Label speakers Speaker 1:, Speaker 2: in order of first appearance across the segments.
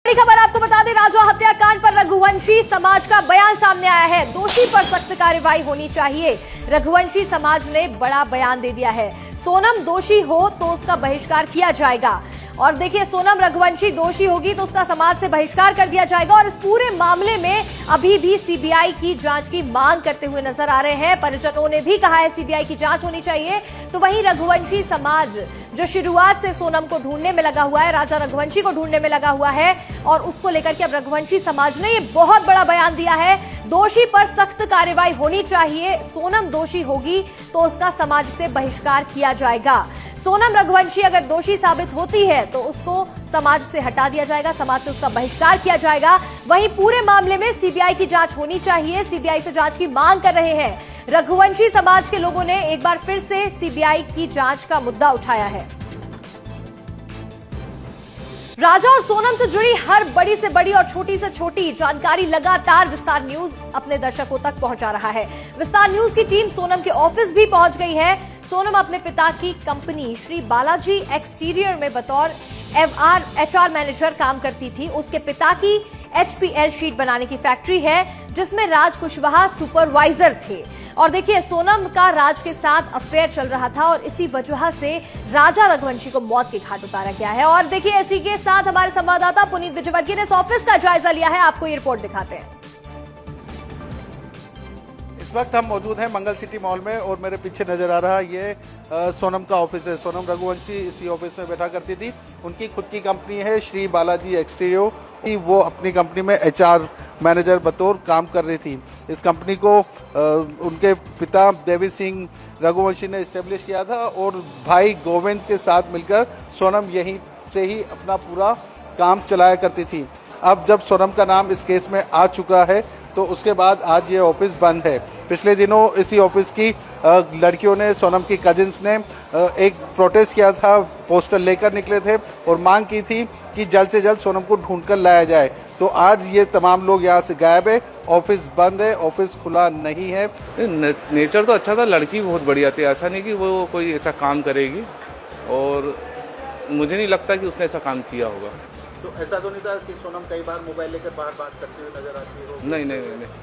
Speaker 1: बड़ी खबर आपको बता दें, राजा हत्याकांड पर रघुवंशी समाज का बयान सामने आया है। दोषी पर सख्त कार्रवाई होनी चाहिए। रघुवंशी समाज ने बड़ा बयान दे दिया है। सोनम दोषी हो तो उसका बहिष्कार किया जाएगा। और देखिए, सोनम रघुवंशी दोषी होगी तो उसका समाज से बहिष्कार कर दिया जाएगा। और इस पूरे मामले में अभी भी सीबीआई की जांच की मांग करते हुए नजर आ रहे हैं। परिजनों ने भी कहा है सीबीआई की जांच होनी चाहिए। तो वहीं रघुवंशी समाज जो शुरुआत से सोनम को ढूंढने में लगा हुआ है, राजा रघुवंशी को ढूंढने में लगा हुआ है, और उसको लेकर के अब रघुवंशी समाज ने ये बहुत बड़ा बयान दिया है। दोषी पर सख्त कार्रवाई होनी चाहिए। सोनम दोषी होगी तो उसका समाज से बहिष्कार किया जाएगा। सोनम रघुवंशी अगर दोषी साबित होती है तो उसको समाज से हटा दिया जाएगा, समाज से उसका बहिष्कार किया जाएगा। वहीं पूरे मामले में सीबीआई की जांच होनी चाहिए। सीबीआई से जांच की मांग कर रहे हैं। रघुवंशी समाज के लोगों ने एक बार फिर से सीबीआई की जांच का मुद्दा उठाया है। राजा और सोनम से जुड़ी हर बड़ी से बड़ी और छोटी से छोटी जानकारी लगातार विस्तार न्यूज अपने दर्शकों तक पहुंचा रहा है। विस्तार न्यूज की टीम सोनम के ऑफिस भी पहुंच गई है। सोनम अपने पिता की कंपनी श्री बालाजी एक्सटीरियर में बतौर एचआर मैनेजर काम करती थी। उसके पिता की एचपीएल शीट बनाने की फैक्ट्री है जिसमें राज कुशवाहा सुपरवाइजर थे। और देखिए, सोनम का राज के साथ अफेयर चल रहा था और इसी वजह से राजा रघुवंशी को मौत के घाट उतारा गया है। और देखिए, इसी के साथ हमारे संवाददाता पुनीत विजयवर्गीय ने इस ऑफिस का जायजा लिया है। आपको ये रिपोर्ट दिखाते हैं।
Speaker 2: इस वक्त हम मौजूद हैं मंगल सिटी मॉल में और मेरे पीछे नजर आ रहा ये सोनम का ऑफिस है। सोनम रघुवंशी इसी ऑफिस में बैठा करती थी। उनकी खुद की कंपनी है श्री बालाजी एक्सटीरियर। वो अपनी कंपनी में एचआर मैनेजर बतौर काम कर रही थी। इस कंपनी को उनके पिता देवी सिंह रघुवंशी ने इस्टेब्लिश किया था और भाई गोविंद के साथ मिलकर सोनम यहीं से ही अपना पूरा काम चलाया करती थी। अब जब सोनम का नाम इस केस में आ चुका है तो उसके बाद आज ये ऑफिस बंद है। पिछले दिनों इसी ऑफिस की लड़कियों ने, सोनम की कजिन्स ने एक प्रोटेस्ट किया था, पोस्टर लेकर निकले थे और मांग की थी कि जल्द से जल्द सोनम को ढूंढकर लाया जाए। तो आज ये तमाम लोग यहाँ से गायब है। ऑफिस बंद है, ऑफिस खुला नहीं है।
Speaker 3: नेचर तो अच्छा था, लड़की बहुत बढ़िया थी। ऐसा नहीं कि वो कोई ऐसा काम करेगी, और मुझे नहीं लगता कि उसने ऐसा काम किया होगा।
Speaker 2: तो ऐसा तो नहीं था कि सोनम कई बार मोबाइल लेकर बाहर बात करते हुए नजर आती है?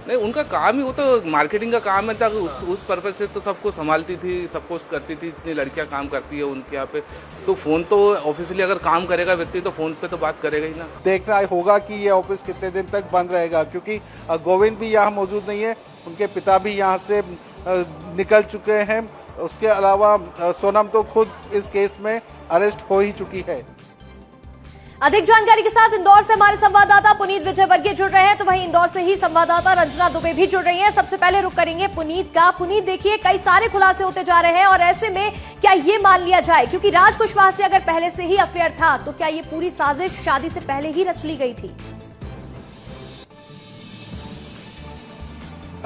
Speaker 3: नहीं, उनका काम ही वो तो मार्केटिंग का काम है था। उस पर्पज से तो सबको संभालती थी, सब कुछ करती थी। इतनी लड़कियां काम करती है उनके यहाँ पे, तो फोन तो ऑफिशियली अगर काम करेगा व्यक्ति तो फोन पे तो बात करेगा ही ना।
Speaker 2: देखना होगा कि ये ऑफिस कितने दिन तक बंद रहेगा, क्योंकि गोविंद भी यहाँ मौजूद नहीं है, उनके पिता भी यहाँ से निकल चुके हैं। उसके अलावा सोनम तो खुद इस केस में अरेस्ट हो ही चुकी है।
Speaker 1: अधिक जानकारी के साथ इंदौर से हमारे संवाददाता पुनीत विजयवर्गीय जुड़ रहे हैं। तो वहीं इंदौर से ही संवाददाता रंजना दुबे भी जुड़ रही हैं। सबसे पहले रुक करेंगे पुनीत का। पुनीत, देखिए, कई सारे खुलासे होते जा रहे हैं और ऐसे में क्या ये मान लिया जाए, क्योंकि राज कुशवाहा से अगर पहले से ही अफेयर था तो क्या ये पूरी साजिश शादी से पहले ही रच ली गई थी?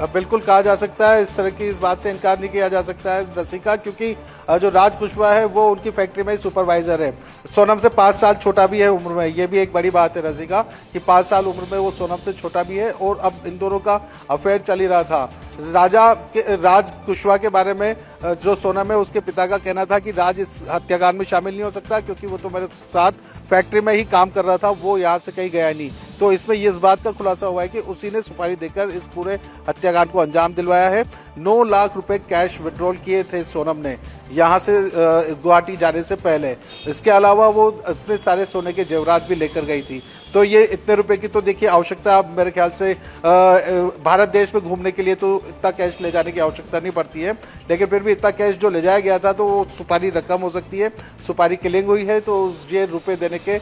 Speaker 2: बिल्कुल कहा जा सकता है। इस तरह की इस बात से इनकार नहीं किया जा सकता है रसिका, क्योंकि जो राज कुशवाहा है वो उनकी फैक्ट्री में सुपरवाइजर है। सोनम से 5 साल छोटा भी है उम्र में। ये भी एक बड़ी बात है रसिका कि 5 साल उम्र में वो सोनम से छोटा भी है। और अब इन दोनों का अफेयर चल ही रहा था। राज कुशवाहा के बारे में जो सोनम है उसके पिता का कहना था कि राज इस हत्याकांड में शामिल नहीं हो सकता, क्योंकि वो तो मेरे साथ फैक्ट्री में ही काम कर रहा था, वो यहाँ से कहीं गया नहीं। तो इसमें इस बात का खुलासा हुआ है कि उसी ने सुपारी देकर इस पूरे हत्याकांड को अंजाम दिलवाया है। 9 लाख रुपए कैश विड्रॉल किए थे सोनम ने यहाँ से गुवाहाटी जाने से पहले। इसके अलावा वो अपने सारे सोने के जेवरात भी लेकर गई थी। तो ये इतने रुपए की तो देखिए आवश्यकता मेरे ख्याल से भारत देश में घूमने के लिए तो इतना कैश ले जाने की आवश्यकता नहीं पड़ती है, लेकिन फिर भी इतना कैश जो ले जाया गया था तो वो सुपारी रकम हो सकती है। सुपारी किलिंग हुई है तो ये रुपए देने के,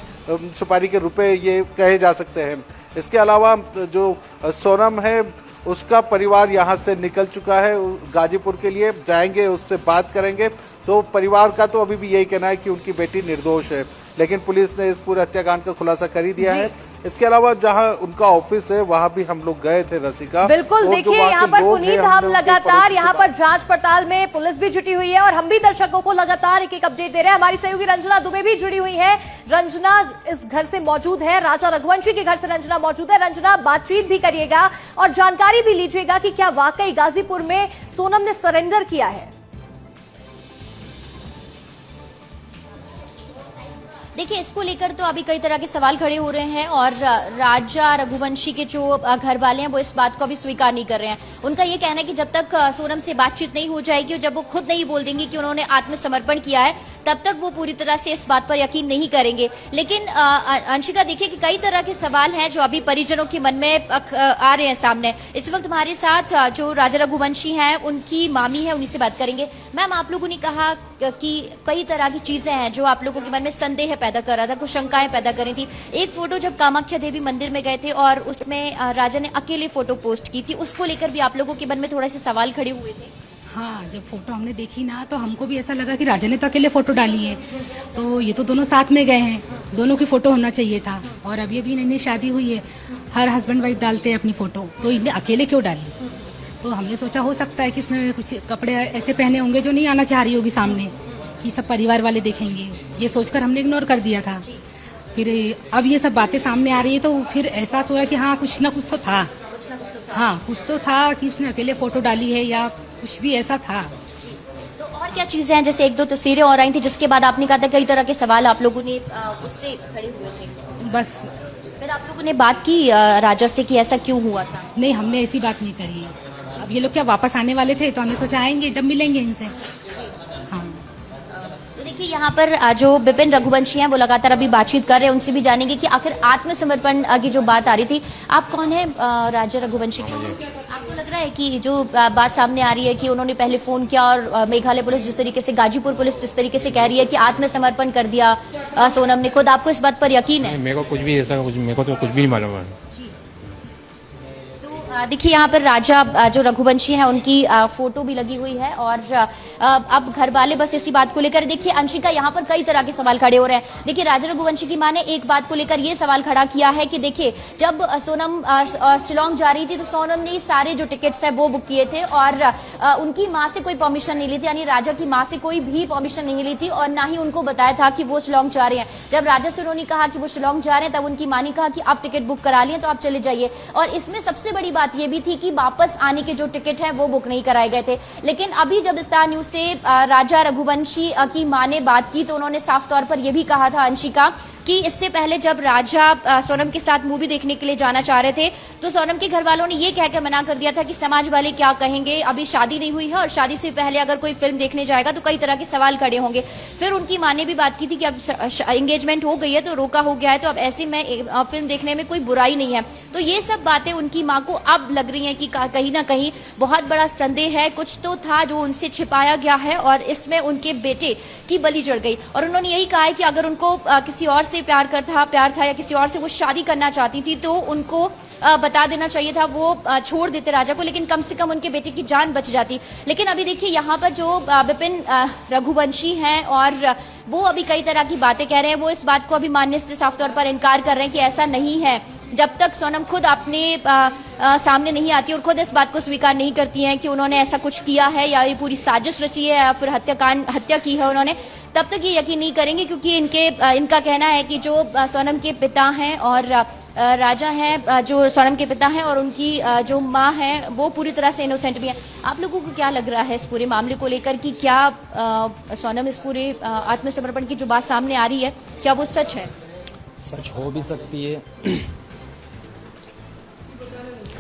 Speaker 2: सुपारी के रुपए ये कहे जा सकते हैं। इसके अलावा जो सोनम है उसका परिवार यहाँ से निकल चुका है, गाजीपुर के लिए जाएंगे, उससे बात करेंगे। तो परिवार का तो अभी भी यही कहना है कि उनकी बेटी निर्दोष है, लेकिन पुलिस ने इस पूरे हत्याकांड का खुलासा कर ही दिया है। इसके अलावा जहां उनका ऑफिस है वहां भी हम लोग गए थे रसिका।
Speaker 1: बिल्कुल, देखिए यहाँ पर पुनीत, हम लगातार यहाँ पर जांच पड़ताल में पुलिस भी जुटी हुई है और हम भी दर्शकों को लगातार एक अपडेट दे रहे हैं। हमारी सहयोगी रंजना दुबे भी जुड़ी हुई है। रंजना इस घर से मौजूद है, राजा रघुवंशी के घर से रंजना मौजूद है। रंजना, बातचीत भी करिएगा और जानकारी भी लीजिएगा कि क्या वाकई गाजीपुर में सोनम ने सरेंडर किया है?
Speaker 4: देखिए, इसको लेकर तो अभी कई तरह के सवाल खड़े हो रहे हैं और राजा रघुवंशी के जो घर वाले हैं वो इस बात को अभी स्वीकार नहीं कर रहे हैं। उनका ये कहना है कि जब तक सोनम से बातचीत नहीं हो जाएगी और जब वो खुद नहीं बोल देंगे कि उन्होंने आत्मसमर्पण किया है, तब तक वो पूरी तरह से इस बात पर यकीन नहीं करेंगे। लेकिन अंशिका, देखिए कि कई तरह के सवाल हैं जो अभी परिजनों के मन में आ रहे हैं सामने। इस वक्त हमारे साथ जो राजा रघुवंशी हैं, उनकी मामी है, उन्हीं से बात करेंगे। मैम, आप लोगों ने कहा कि कई तरह की चीजें हैं जो आप लोगों के मन में संदेह पैदा कर रहा था, कुछ शंकाएं पैदा कर रही थी। एक फोटो जब कामाख्या देवी मंदिर में गए थे और उसमें राजा ने अकेले फोटो पोस्ट की थी, उसको लेकर भी आप लोगों के मन में थोड़े से सवाल खड़े हुए थे।
Speaker 5: हाँ, जब फोटो हमने देखी ना तो हमको भी ऐसा लगा कि राजा ने तो अकेले फोटो डाली है, तो ये तो दोनों साथ में गए हैं, दोनों की फोटो होना चाहिए था। और अभी अभी इन्हें शादी हुई है, हर हस्बैंड वाइफ डालते हैं अपनी फोटो, तो इन्हें अकेले क्यों डाली? तो हमने सोचा हो सकता है कि उसने कुछ कपड़े ऐसे पहने होंगे जो नहीं आना चाह रही होगी सामने, कि सब परिवार वाले देखेंगे, ये सोचकर हमने इग्नोर कर दिया था। फिर अब ये सब बातें सामने आ रही है तो फिर एहसास हो रहा कि हाँ, कुछ ना कुछ तो था। हाँ, कुछ तो था कि उसने अकेले फोटो डाली है या कुछ भी ऐसा था।
Speaker 4: तो और क्या चीजें हैं? जैसे एक दो तस्वीरें और आई थी जिसके बाद आपने कहा था कई तरह के सवाल आप लोगों ने उससे खड़े हुए थे।
Speaker 5: बस
Speaker 4: फिर आप लोगों ने बात की राजा से कि ऐसा क्यों हुआ था?
Speaker 5: नहीं, हमने ऐसी बात नहीं करी है। अब ये लोग क्या वापस आने वाले थे, तो हमने सोचा आएंगे जब मिलेंगे इनसे। हाँ,
Speaker 4: तो देखिए, यहाँ पर जो विपिन रघुवंशी हैं वो लगातार अभी बातचीत कर रहे हैं, उनसे भी जानेंगे कि आखिर आत्मसमर्पण की जो बात आ रही थी। आप कौन है राजा रघुवंशी? आपको लग रहा है कि जो बात सामने आ रही है कि उन्होंने पहले फोन किया और मेघालय पुलिस जिस तरीके से, गाजीपुर पुलिस जिस तरीके से कह रही है कि आत्मसमर्पण कर दिया सोनम ने खुद, आपको इस बात पर यकीन है?
Speaker 6: मेरे को कुछ भी ऐसा मेरे को तो कुछ भी नहीं मालूम है।
Speaker 4: देखिए, यहाँ पर राजा जो रघुवंशी हैं उनकी फोटो भी लगी हुई है और अब घर वाले बस इसी बात को लेकर, देखिए अंशिका, यहाँ पर कई तरह के सवाल खड़े हो रहे हैं। देखिए, राजा रघुवंशी की मां ने एक बात को लेकर ये सवाल खड़ा किया है कि देखिए, जब सोनम शिलोंग जा रही थी तो सोनम ने सारे जो टिकट्स है वो बुक किए थे और उनकी माँ से कोई परमिशन नहीं ली थी, यानी राजा की माँ से कोई भी परमिशन नहीं ली थी और ना ही उनको बताया था कि वो शिलोंग जा रहे हैं। जब राजा से उन्होंने कहा कि वो शिलोंग जा रहे हैं, तब उनकी माँ ने कहा कि आप टिकट बुक करा लिए तो आप चले जाइए। और इसमें सबसे बड़ी बात ये भी थी कि वापस आने के जो टिकट हैं वो बुक नहीं कराए गए थे। लेकिन अभी जब स्टार न्यूज से राजा रघुवंशी की मां ने बात की तो उन्होंने साफ तौर पर यह भी कहा था, अंशिका, कि इससे पहले जब राजा सोनम के साथ मूवी देखने के लिए जाना चाह रहे थे तो सोनम के घर वालों ने ये कहकर मना कर दिया था कि समाज वाले क्या कहेंगे, अभी शादी नहीं हुई है और शादी से पहले अगर कोई फिल्म देखने जाएगा तो कई तरह के सवाल खड़े होंगे। फिर उनकी माँ ने भी बात की थी कि अब एंगेजमेंट हो गई है तो रोका हो गया है, तो अब ऐसे में फिल्म देखने में कोई बुराई नहीं है। तो ये सब बातें उनकी माँ को अब लग रही हैं कि कहीं ना कहीं बहुत बड़ा संदेह है, कुछ तो था जो उनसे छिपाया गया है और इसमें उनके बेटे की बलि चढ़ गई। और उन्होंने यही कहा है कि अगर उनको किसी और से प्यार था या किसी और से वो शादी करना चाहती थी तो उनको बता देना चाहिए था, वो छोड़ देते राजा को, लेकिन कम से कम उनके बेटे की जान बच जाती। लेकिन अभी देखिए, यहाँ पर जो विपिन रघुवंशी हैं और वो अभी कई तरह की बातें कह रहे हैं, वो इस बात को अभी मानने से साफ तौर पर इनकार कर रहे हैं कि ऐसा नहीं है। जब तक सोनम खुद अपने सामने नहीं आती और खुद इस बात को स्वीकार नहीं करती हैं कि उन्होंने ऐसा कुछ किया है या ये पूरी साजिश रची है या फिर हत्या की है उन्होंने, तब तक ये यकीन नहीं करेंगे, क्योंकि इनका कहना है कि जो सोनम के पिता हैं और राजा हैं, जो सोनम के पिता हैं और उनकी जो माँ हैं वो पूरी तरह से इनोसेंट भी हैं। आप लोगों को क्या लग रहा है इस पूरे मामले को लेकर कि क्या सोनम इस पूरे आत्मसमर्पण की जो बात सामने आ रही है क्या वो सच है?
Speaker 7: सच हो भी सकती है,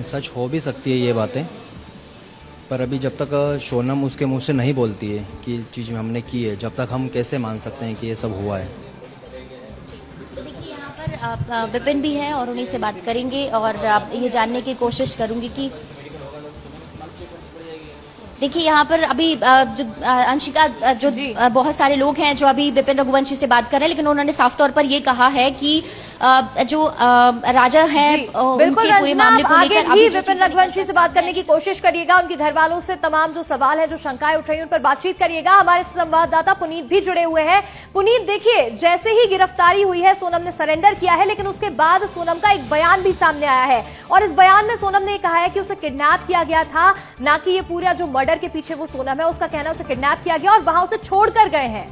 Speaker 7: सच हो भी सकती है ये बातें, पर अभी जब तक सोनम उसके मुंह से नहीं बोलती है कि चीज़ में हमने की है, जब तक हम कैसे मान सकते हैं कि ये सब हुआ है।
Speaker 4: तो देखिए, यहाँ पर विपिन भी हैं और उन्हीं से बात करेंगे और ये जानने की कोशिश करूंगी कि देखिए, यहाँ पर अभी जो अंशिका, जो बहुत सारे लोग हैं जो अभी विपिन रघुवंशी से बात कर रहे हैं, लेकिन उन्होंने साफ तौर पर ये कहा है कि जो राजा है
Speaker 1: बिल्कुल रंजना, आगे भी विपिन रघुवंशी से बात करने की कोशिश करिएगा, उनके घर वालों से तमाम जो सवाल है, जो शंकाएं उठ रही हैं उन पर बातचीत करिएगा। हमारे संवाददाता पुनीत भी जुड़े हुए हैं। पुनीत, देखिए, जैसे ही गिरफ्तारी हुई है, सोनम ने सरेंडर किया है, लेकिन उसके बाद सोनम का एक बयान भी सामने आया है और इस बयान में सोनम ने कहा है कि उसे किडनैप किया गया था, ना कि ये पूरा जो मर्डर के पीछे वो सोनम है उसका कहना है उसे किडनैप किया गया और वहां उसे छोड़कर गए हैं।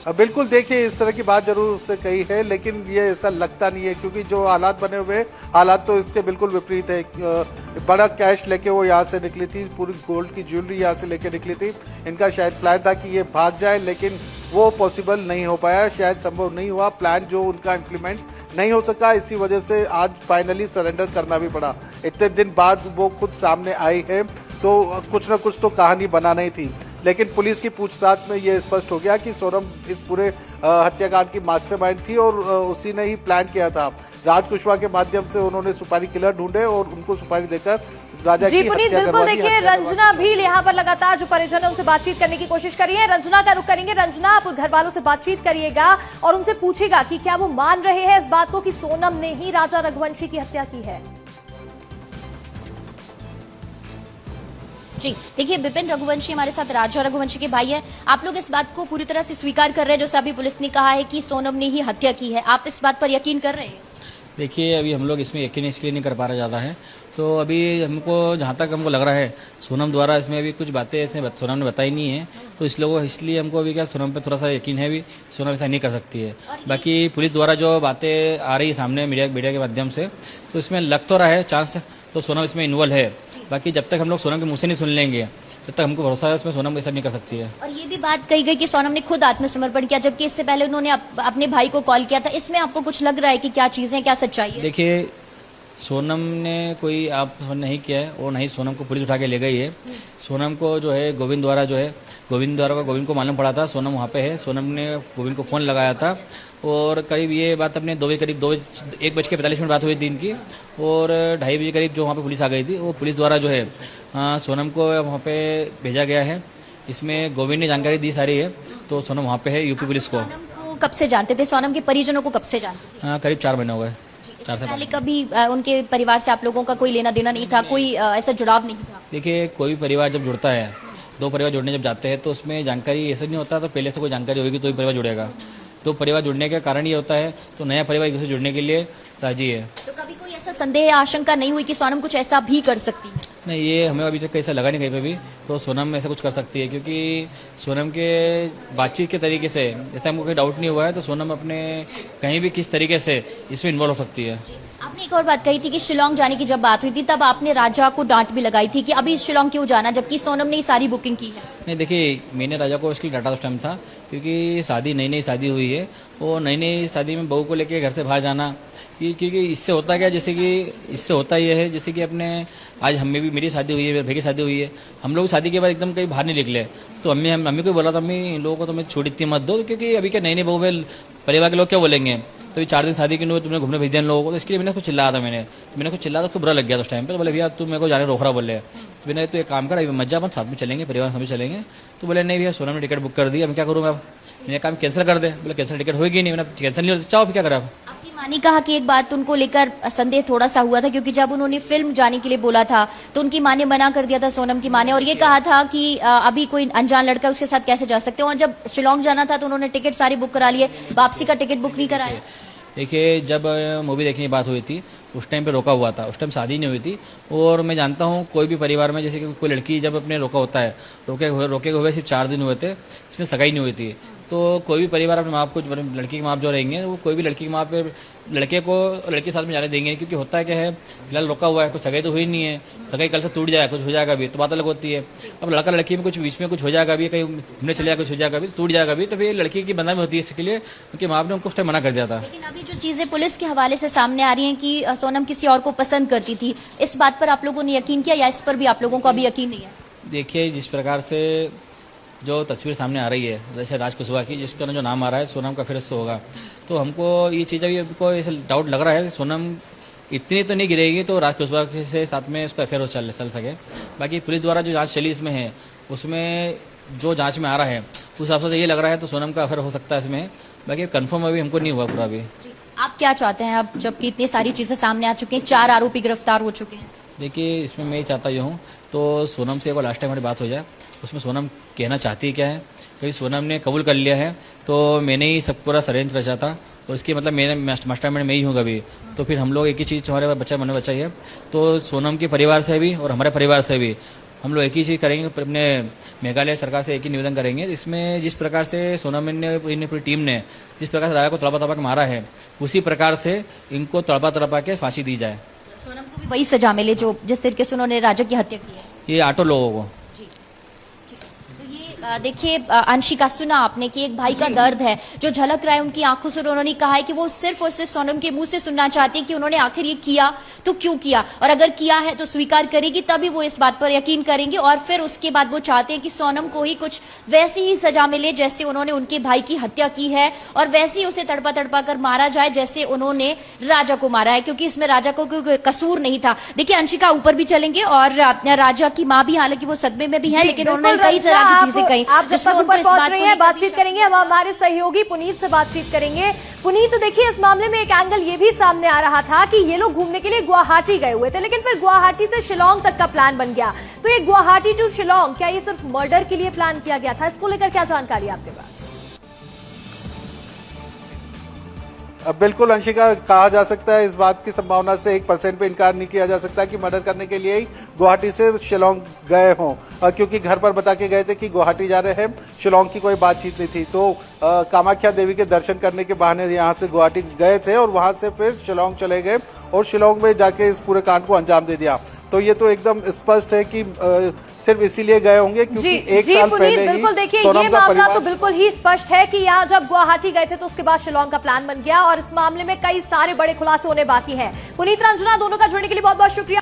Speaker 2: बिल्कुल, देखिए इस तरह की बात जरूर उससे कही है, लेकिन ये ऐसा लगता नहीं है क्योंकि जो हालात बने हुए हैं, हालात तो इसके बिल्कुल विपरीत है। बड़ा कैश लेके वो यहाँ से निकली थी, पूरी गोल्ड की ज्वेलरी यहाँ से लेके निकली थी। इनका शायद प्लान था कि ये भाग जाए, लेकिन वो पॉसिबल नहीं हो पाया, शायद संभव नहीं हुआ। प्लान जो उनका इम्प्लीमेंट नहीं हो सका, इसी वजह से आज फाइनली सरेंडर करना भी पड़ा। इतने दिन बाद वो खुद सामने आई है, तो कुछ ना कुछ तो कहानी बना नहीं थी। लेकिन पुलिस की पूछताछ में ये स्पष्ट हो गया कि सोनम इस पूरे हत्याकांड की मास्टरमाइंड थी और उसी ने ही प्लान किया था। राज कुशवाहा के माध्यम से उन्होंने सुपारी किलर ढूंढे और उनको सुपारी देकर राजा
Speaker 1: जी
Speaker 2: की
Speaker 1: पुनीत,
Speaker 2: हत्या
Speaker 1: बिल्कुल
Speaker 2: करवा दी।
Speaker 1: देखिए रंजना भी यहाँ पर लगातार जो परिजन है उनसे बातचीत करने की कोशिश करी है। रंजना का रुख करेंगे। रंजना, आप घर वालों से बातचीत करिएगा और उनसे पूछेगा कि क्या वो मान रहे हैं इस बात को कि सोनम ने ही राजा रघुवंशी की हत्या की है।
Speaker 4: जी देखिए, विपिन रघुवंशी हमारे साथ राजा रघुवंशी के भाई है। आप लोग इस बात को पूरी तरह से स्वीकार कर रहे हैं, जैसे अभी पुलिस ने कहा है कि सोनम ने ही हत्या की है, आप इस बात पर यकीन कर रहे हैं?
Speaker 6: देखिए, अभी हम लोग इसमें यकीन इसलिए नहीं कर पा रहे ज़्यादा है, तो अभी हमको जहाँ तक हमको लग रहा है सोनम द्वारा इसमें अभी कुछ बातें ऐसे सोनम ने बताई नहीं है, तो इसलिए हमको अभी क्या सोनम पे थोड़ा सा यकीन है। भी सोनम ऐसा नहीं कर सकती है। बाकी पुलिस द्वारा जो बातें आ रही है सामने मीडिया के माध्यम से, तो इसमें लग तो रहा है चांस तो सोनम इसमें इन्वॉल्व है। बाकी जब तक हम लोग सोनम के मुंह से नहीं सुन लेंगे तब तक हमको भरोसा है उसमें सोनम ऐसा नहीं कर सकती है।
Speaker 4: और ये भी बात कही गई कि सोनम ने खुद आत्मसमर्पण किया, जबकि इससे पहले उन्होंने अपने भाई को कॉल किया था। इसमें आपको कुछ लग रहा है कि क्या चीजें, क्या सच्चाई है?
Speaker 6: देखिए, सोनम ने कोई आप नहीं किया है और नहीं सोनम को पुलिस उठा के ले गई है। सोनम को जो है गोविंद गोविंद को मालूम पड़ा था सोनम वहाँ पे है। सोनम ने गोविंद को फ़ोन लगाया था और करीब ये बात अपने 1:45 बात हुई थी इनकी, और 2:30 बजे करीब जो वहाँ पे पुलिस आ गई थी, वो पुलिस द्वारा जो है सोनम को वहाँ पे भेजा गया है। इसमें गोविंद ने जानकारी दी सारी है, तो सोनम वहाँ पे है। यूपी पुलिस को
Speaker 4: सोनम को कब से जानते थे? सोनम के परिजनों को कब से जानते थे?
Speaker 6: करीब 4 महीने हो गए।
Speaker 4: इससे पहले कभी उनके परिवार से आप लोगों का कोई लेना देना नहीं था, कोई ऐसा जुड़ाव नहीं था?
Speaker 6: देखिए, कोई भी परिवार जब जुड़ता है, 2 परिवार जुड़ने जब जाते हैं तो उसमें जानकारी ऐसा नहीं होता, तो पहले से कोई जानकारी होगी तो ही परिवार जुड़ेगा। तो परिवार जुड़ने का कारण ये होता है, तो नया परिवार एक दूसरे जुड़ने के लिए राजी है।
Speaker 4: तो कभी कोई ऐसा संदेह, आशंका नहीं हुई कि सोनम कुछ ऐसा भी कर सकती है?
Speaker 6: नहीं, ये हमें अभी तक ऐसा लगा नहीं कहीं पे भी, तो सोनम ऐसा कुछ कर सकती है, क्योंकि सोनम के बातचीत के तरीके से जैसे हमको कोई डाउट नहीं हुआ है, तो सोनम अपने कहीं भी किस तरीके से इसमें इन्वॉल्व हो सकती है।
Speaker 4: आपने एक और बात कही थी कि शिलोंग जाने की जब बात हुई थी तब आपने राजा को डांट भी लगाई थी कि अभी शिलोंग क्यों जाना, जबकि सोनम ने ही सारी बुकिंग की है।
Speaker 6: नहीं, देखिए, मैंने राजा को इसलिए डांटा उस टाइम था क्योंकि नई शादी हुई है, और नई शादी में बहू को लेके घर से बाहर जाना, ये क्योंकि इससे होता क्या, इससे होता ये है जैसे कि अपने आज हमें भी, मेरी शादी हुई है, मेरे भाई की शादी हुई है, हम लोग शादी के बाद एकदम कहीं बाहर नहीं निकले, तो मम्मी को बोला था, अम्मी इन लोगों को तो मैं छोड़ इतनी मत दो, क्योंकि अभी क्या नई बहू में परिवार के लोग क्या बोलेंगे, तो 4 दिन शादी के लिए तुमने घूमने भेज दिया इन लोगों को, तो इसके लिए मैंने कुछ चिल्लाया था। मैंने कुछ चिल्लाया, उसको बुरा लग गया था उस टाइम पे, तो बोले भैया तू मेरे को जाने रोक रहा, बोले। तो मैंने तो एक काम कर, अभी मत जा, साथ में चलेंगे, परिवार साथ में चलेंगे। तो बोले नहीं भैया, सोनम ने टिकट बुक कर दी, अब क्या करूँगा? मैंने काम कैंसिल कर दे, बोले कैंसिल टिकट होगी नहीं, मैंने कैंसिल नहीं होता, चाहो फिर क्या करा।
Speaker 4: आपकी माँ ने कहा कि एक बात उनको लेकर संदेह थोड़ा सा हुआ था, क्योंकि जब उन्होंने फिल्म जाने के लिए बोला था तो उनकी माँ ने मना कर दिया था, सोनम की माँ ने, और ये कहा था कि अभी कोई अनजान लड़का उसके साथ कैसे जा सकते हो। और जब शिलोंग जाना था तो उन्होंने टिकट सारी बुक करा लिए, वापसी का टिकट बुक नहीं कराया।
Speaker 6: देखिए, जब मूवी देखने की बात हुई थी उस टाइम पे रोका हुआ था, उस टाइम शादी नहीं हुई थी। और मैं जानता हूँ कोई भी परिवार में जैसे कि कोई लड़की जब अपने रोका होता है, रोके हुए सिर्फ 4 दिन हुए थे, इसमें सगाई नहीं हुई थी, तो कोई भी परिवार अपने माँ को, लड़की के माँ जो रहेंगे, वो कोई भी लड़की के माँ पे लड़के को लड़के के साथ में जाने देंगे, क्योंकि होता है क्या है, फिलहाल रोका हुआ है, कुछ सगाई तो हुई नहीं है, सगाई कल से टूट जाएगा, कुछ हो जाएगा भी, तो बात अलग होती है। अब लड़का लड़की में कुछ बीच में कुछ हो जाएगा भी, कहीं घूमने चले जाएगा, कुछ हो जाएगा भी, टूट जाएगा भी, तो फिर लड़की की बदनामी होती है, इसके लिए उनकी माँ ने उनको उस टाइम मना कर दिया था।
Speaker 4: लेकिन अभी जो चीजें पुलिस के हवाले से सामने आ रही हैं कि सोनम किसी और को पसंद करती थी, इस बात पर आप लोगों ने यकीन किया या इस पर भी आप लोगों को अभी यकीन नहीं है?
Speaker 6: देखिए, जिस प्रकार से जो तस्वीर सामने आ रही है, जैसे राज कुशवाहा की, जिसका जो नाम आ रहा है सोनम का, फिर उससे होगा, तो हमको ये चीज़ अभी हमको ऐसा डाउट लग रहा है कि सोनम इतनी तो नहीं गिरेगी तो राज कुशवाहा से साथ में उसका अफेयर चल सके। बाकी पुलिस द्वारा जो जांच चली इसमें है, उसमें जो जांच में आ रहा है उस हिसाब से ये लग रहा है तो सोनम का अफेयर हो सकता है इसमें। बाकी कंफर्म अभी हमको नहीं हुआ पूरा अभी।
Speaker 4: आप क्या चाहते हैं अब जबकि इतनी सारी चीजें सामने आ चुकी हैं, 4 आरोपी गिरफ्तार हो चुके हैं?
Speaker 6: देखिए, इसमें मैं ये चाहता ये हूँ तो सोनम से एक बार लास्ट टाइम हमारी बात हो जाए, उसमें सोनम कहना चाहती क्या है, क्योंकि सोनम ने कबूल कर लिया है तो मैंने ही सब पूरा षड्यंत्र रचा था, और इसकी मतलब मेरे मास्टरमाइंड मैं ही हूँ कभी, तो फिर हम लोग एक ही चीज़, हमारे बच्चा मन में बच्चा ही है, तो सोनम के परिवार से भी और हमारे परिवार से भी हम लोग एक ही चीज़ करेंगे, अपने मेघालय सरकार से एक ही निवेदन करेंगे, इसमें जिस प्रकार से सोनम ने पूरी टीम ने जिस प्रकार से राजा को तड़पा तड़पा के मारा है, उसी प्रकार से इनको तड़पा तड़पा के फांसी दी जाए।
Speaker 4: सोनम को भी वही सजा मिले जो जिस तरीके से उन्होंने राजा की हत्या की है।
Speaker 6: ये ऑटो लोगों को
Speaker 4: तो ये देखिए अंशिका, सुना आपने कि एक भाई का दर्द है जो झलक रहा है उनकी आंखों से। उन्होंने कहा है कि वो सिर्फ और सिर्फ सोनम के मुंह से सुनना चाहती है कि उन्होंने आखिर ये किया तो क्यों किया, और अगर किया है तो स्वीकार करेगी, तभी वो इस बात पर यकीन करेंगे। और फिर उसके बाद वो चाहते हैं कि सोनम को ही कुछ वैसी ही सजा मिले जैसे उन्होंने उनके भाई की हत्या की है, और वैसे ही उसे तड़पा तड़पा कर मारा जाए जैसे उन्होंने राजा को मारा है, क्योंकि इसमें राजा को कोई कसूर नहीं था। देखिए अंशिका, ऊपर भी चलेंगे, और राजा की माँ भी, हालांकि वो सदमे में भी है, लेकिन उन्होंने कई तरह की चीजें कही।
Speaker 1: आप जब तक ऊपर पहुंच रही हैं, बातचीत करेंगे, हम हमारे सहयोगी पुनीत से बातचीत करेंगे। पुनीत, देखिए इस मामले में एक एंगल ये भी सामने आ रहा था कि ये लोग घूमने के लिए गुवाहाटी गए हुए थे, लेकिन फिर गुवाहाटी से शिलोंग तक का प्लान बन गया। तो ये गुवाहाटी टू शिलोंग, क्या ये सिर्फ मर्डर के लिए प्लान किया गया था? इसको लेकर क्या जानकारी आपके पास?
Speaker 2: बिल्कुल अंशिका, कहा जा सकता है इस बात की संभावना से 1% पे इनकार नहीं किया जा सकता कि मर्डर करने के लिए ही गुवाहाटी से शिलोंग गए हों, क्योंकि घर पर बता के गए थे कि गुवाहाटी जा रहे हैं, शिलोंग की कोई बातचीत नहीं थी। तो कामाख्या देवी के दर्शन करने के बहाने यहाँ से गुवाहाटी गए थे और वहां से फिर शिलोंग चले गए और शिलोंग में जाके इस पूरे कांड को अंजाम दे दिया। तो ये तो एकदम स्पष्ट है कि सिर्फ इसीलिए गए होंगे क्योंकि एक साल पहले ही
Speaker 1: बिल्कुल, देखिए
Speaker 2: सोनम
Speaker 1: ये
Speaker 2: का
Speaker 1: मामला
Speaker 2: परिवार
Speaker 1: तो बिल्कुल ही स्पष्ट है कि यहाँ जब गुवाहाटी गए थे तो उसके बाद शिलोंग का प्लान बन गया, और इस मामले में कई सारे बड़े खुलासे होने बाकी हैं। पुनीत, रंजना, दोनों का जुड़ने के लिए बहुत बहुत शुक्रिया।